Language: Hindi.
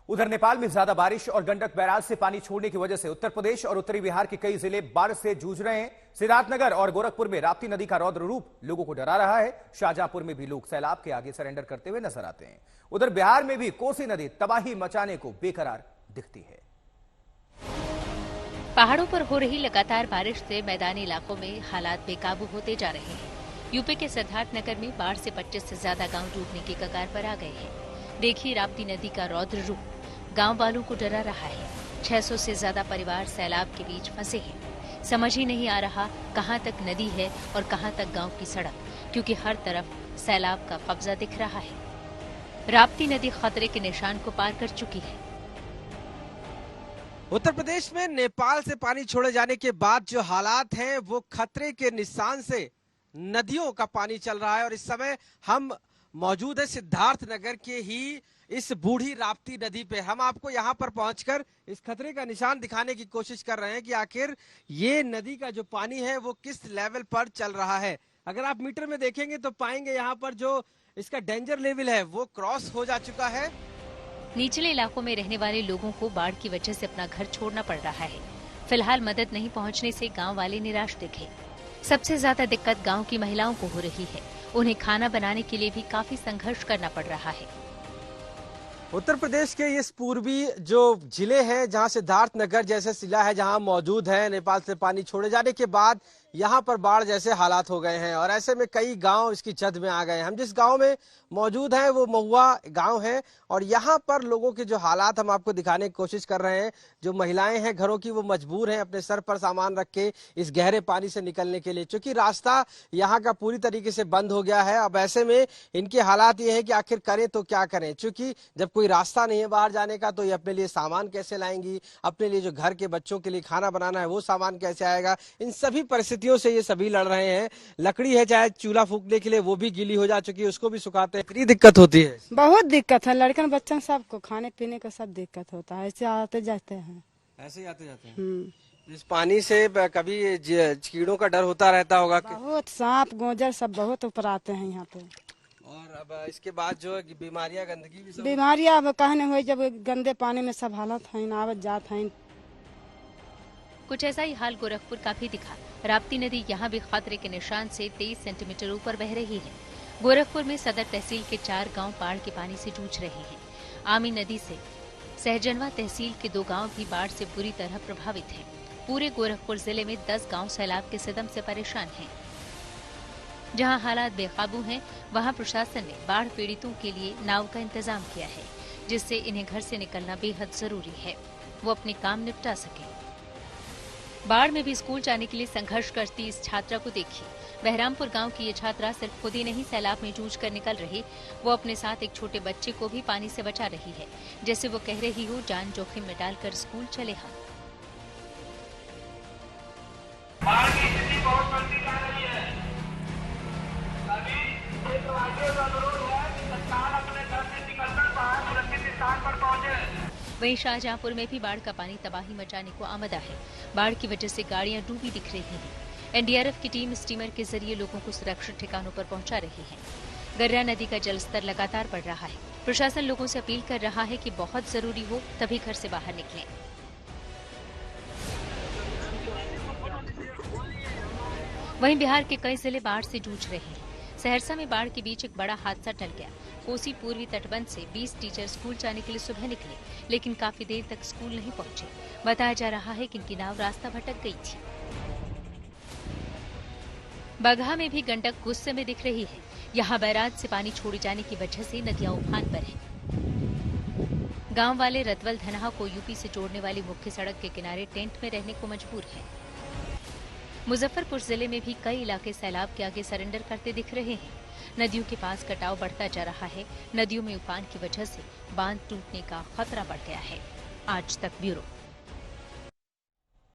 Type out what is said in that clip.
उधर नेपाल में ज्यादा बारिश और गंडक बैराज से पानी छोड़ने की वजह से उत्तर प्रदेश और उत्तरी बिहार के कई जिले बाढ़ से जूझ रहे हैं। सिद्धार्थनगर और गोरखपुर में राप्ती नदी का रौद्र रूप लोगों को डरा रहा है। शाहजहांपुर में भी लोग सैलाब के आगे सरेंडर करते हुए नजर आते हैं। उधर बिहार में भी कोसी नदी तबाही मचाने को बेकरार दिखती है। पहाड़ों पर हो रही लगातार बारिश से मैदानी इलाकों में हालात बेकाबू होते जा रहे हैं। यूपी के सिद्धार्थनगर में बाढ़ से 25 से ज्यादा गांव डूबने की कगार पर आ गए हैं। देखिए राप्ती नदी का रौद्र रूप गांव वालों को डरा रहा है। 600 से ज्यादा परिवार सैलाब के बीच फंसे हैं। समझ ही नहीं आ रहा कहां तक नदी है और कहां तक गांव की सड़क, क्योंकि हर तरफ सैलाब का कब्जा दिख रहा है। राप्ती नदी खतरे के निशान को पार कर चुकी है। उत्तर प्रदेश में नेपाल से पानी छोड़े जाने के बाद जो हालात हैं वो खतरे के निशान से नदियों का पानी चल रहा है। और इस समय हम मौजूद है सिद्धार्थनगर के ही इस बूढ़ी राप्ती नदी पे। हम आपको यहाँ पर पहुंचकर इस खतरे का निशान दिखाने की कोशिश कर रहे हैं कि आखिर ये नदी का जो पानी है वो किस लेवल पर चल रहा है। अगर आप मीटर में देखेंगे तो पाएंगे यहाँ पर जो इसका डेंजर लेवल है वो क्रॉस हो जा चुका है। निचले इलाकों में रहने वाले लोगों को बाढ़ की वजह से अपना घर छोड़ना पड़ रहा है। फिलहाल मदद नहीं पहुंचने से गांव वाले निराश दिखे। सबसे ज्यादा दिक्कत गांव की महिलाओं को हो रही है। उन्हें खाना बनाने के लिए भी काफी संघर्ष करना पड़ रहा है। उत्तर प्रदेश के इस पूर्वी जो जिले हैं जहां सिद्धार्थनगर जैसे जिला है जहां मौजूद है, नेपाल से पानी छोड़े जाने के बाद यहाँ पर बाढ़ जैसे हालात हो गए हैं और ऐसे में कई गांव इसकी जद में आ गए हैं। हम जिस गांव में मौजूद हैं वो महुआ गांव है और यहाँ पर लोगों के जो हालात हम आपको दिखाने की कोशिश कर रहे हैं। जो महिलाएं हैं घरों की वो मजबूर हैं अपने सर पर सामान रख के इस गहरे पानी से निकलने के लिए, क्योंकि रास्ता यहाँ का पूरी तरीके से बंद हो गया है। अब ऐसे में इनके हालात ये है कि आखिर करें तो क्या करें, क्योंकि जब कोई रास्ता नहीं है बाहर जाने का तो ये अपने लिए सामान कैसे लाएंगी, अपने लिए जो घर के बच्चों के लिए खाना बनाना है वो सामान कैसे आएगा। इन सभी परिस्थितियों से ये सभी लड़ रहे हैं। लकड़ी है चाहे चूल्हा फूकने के लिए वो भी गीली हो जा चुकी है, उसको भी सुखाते हैं। इतनी दिक्कत होती है, बहुत दिक्कत है। लड़कन बच्चन सबको खाने पीने का सब दिक्कत होता है। ऐसे आते जाते हैं, ऐसे आते जाते हैं। इस पानी से कभी कीड़ों का डर होता रहता होगा? बहुत सांप गोजर सब बहुत ऊपर आते हैं यहाँ पे। और अब इसके बाद जो बीमारियां गंदगी भी बीमारियां अब कहने हुए जब गंदे पानी में सब हालत है आवत जात है। कुछ ऐसा ही हाल गोरखपुर का भी दिखा। राप्ती नदी यहाँ भी खतरे के निशान से 23 सेंटीमीटर ऊपर बह रही है। गोरखपुर में सदर तहसील के 4 गांव बाढ़ के पानी से जूझ रहे हैं। आमी नदी से सहजनवा तहसील के 2 गांव भी बाढ़ से बुरी तरह प्रभावित हैं। पूरे गोरखपुर जिले में 10 गांव सैलाब के सितम से परेशान हैं। जहां हालात बेकाबू हैं, वहां प्रशासन ने बाढ़ पीड़ितों के लिए नाव का इंतजाम किया है, जिससे इन्हें घर से निकलना बेहद जरूरी है, वो अपने काम निपटा सके। बाढ़ में भी स्कूल जाने के लिए संघर्ष करती इस छात्रा को देखिए। बहरामपुर गांव की ये छात्रा सिर्फ खुद ही नहीं सैलाब में जूझ कर निकल रही, वो अपने साथ एक छोटे बच्चे को भी पानी से बचा रही है। जैसे वो कह रही हो, जान जोखिम में डालकर स्कूल चले हम। बाढ़ की स्थिति बहुत बढ़ती जा रही है। अभी एक अनुरोध है कि सरकार अपने घर से निकलकर बाहर सुरक्षित स्थान पर पहुंचे। वहीं शाहजहांपुर में भी बाढ़ का पानी तबाही मचाने को आमदा है। बाढ़ की वजह से गाड़ियां डूबी दिख रही हैं। एनडीआरएफ की टीम स्टीमर के जरिए लोगों को सुरक्षित ठिकानों पर पहुंचा रही है। गर्रा नदी का जलस्तर लगातार बढ़ रहा है। प्रशासन लोगों से अपील कर रहा है कि बहुत जरूरी हो तभी घर से बाहर निकलें। वहीं बिहार के कई जिले बाढ़ से जूझ रहे हैं। सहरसा में बाढ़ के बीच एक बड़ा हादसा टल गया। कोसी पूर्वी तटबंध से 20 टीचर स्कूल जाने के लिए सुबह निकले, लेकिन काफी देर तक स्कूल नहीं पहुंचे। बताया जा रहा है कि इनकी नाव रास्ता भटक गई थी। बगहा में भी गंडक गुस्से में दिख रही है। यहाँ बैराज से पानी छोड़े जाने की वजह से नदियां उफान पर हैं। गांव वाले रतवल धनहा को यूपी से जोड़ने वाली मुख्य सड़क के किनारे टेंट में रहने को मजबूर हैं। मुजफ्फरपुर जिले में भी कई इलाके सैलाब के आगे सरेंडर करते दिख रहे हैं। नदियों के पास कटाव बढ़ता जा रहा है। नदियों में उफान की वजह से बांध टूटने का खतरा बढ़ गया है। आज तक ब्यूरो।